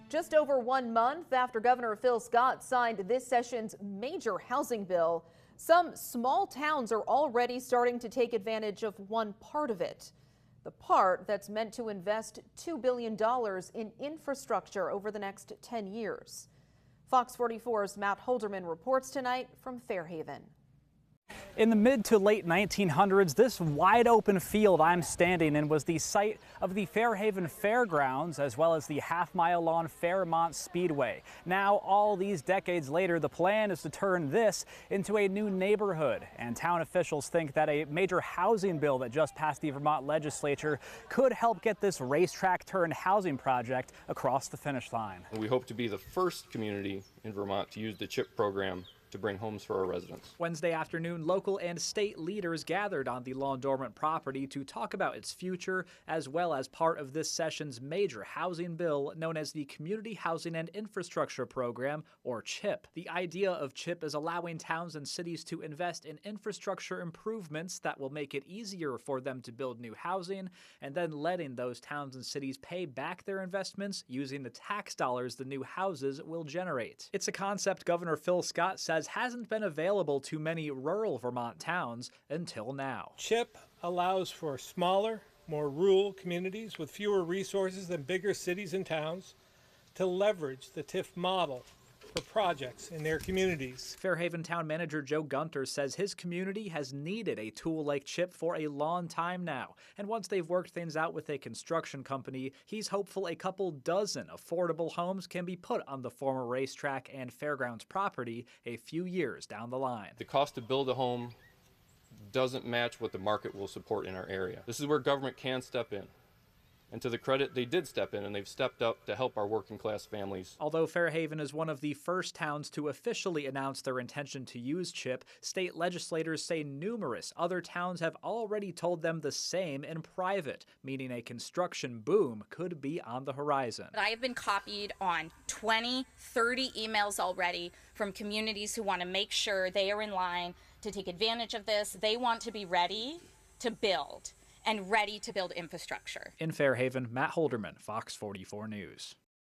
Just over 1 month after Governor Phil Scott signed this session's major housing bill, some small towns are already starting to take advantage of one part of it. The part that's meant to invest $2 billion in infrastructure over the next 10 years. Fox 44's Matt Holderman reports tonight from Fairhaven. In the mid to late 1900s, this wide open field I'm standing in was the site of the Fairhaven Fairgrounds, as well as the half-mile-long Fairmont Speedway. Now, all these decades later, the plan is to turn this into a new neighborhood. And town officials think that a major housing bill that just passed the Vermont legislature could help get this racetrack-turned housing project across the finish line. We hope to be the first community in Vermont to use the CHIP program to bring homes for our residents. Wednesday afternoon, local and state leaders gathered on the long dormant property to talk about its future, as well as part of this session's major housing bill known as the Community Housing and Infrastructure Program, or CHIP. The idea of CHIP is allowing towns and cities to invest in infrastructure improvements that will make it easier for them to build new housing, and then letting those towns and cities pay back their investments using the tax dollars the new houses will generate. It's a concept Governor Phil Scott says hasn't been available to many rural Vermont towns until now. CHIP allows for smaller, more rural communities with fewer resources than bigger cities and towns to leverage the TIF model for projects in their communities. Fairhaven Town Manager Joe Gunter says his community has needed a tool like CHIP for a long time now. And once they've worked things out with a construction company, he's hopeful a couple dozen affordable homes can be put on the former racetrack and fairgrounds property a few years down the line. The cost to build a home doesn't match what the market will support in our area. This is where government can step in. And to the credit, they did step in, and they've stepped up to help our working class families. Although Fairhaven is one of the first towns to officially announce their intention to use CHIP, state legislators say numerous other towns have already told them the same in private, meaning a construction boom could be on the horizon. I have been copied on 20, 30 emails already from communities who want to make sure they are in line to take advantage of this. They want to be ready to build and ready to build infrastructure. In Fairhaven, Matt Holderman, Fox 44 News.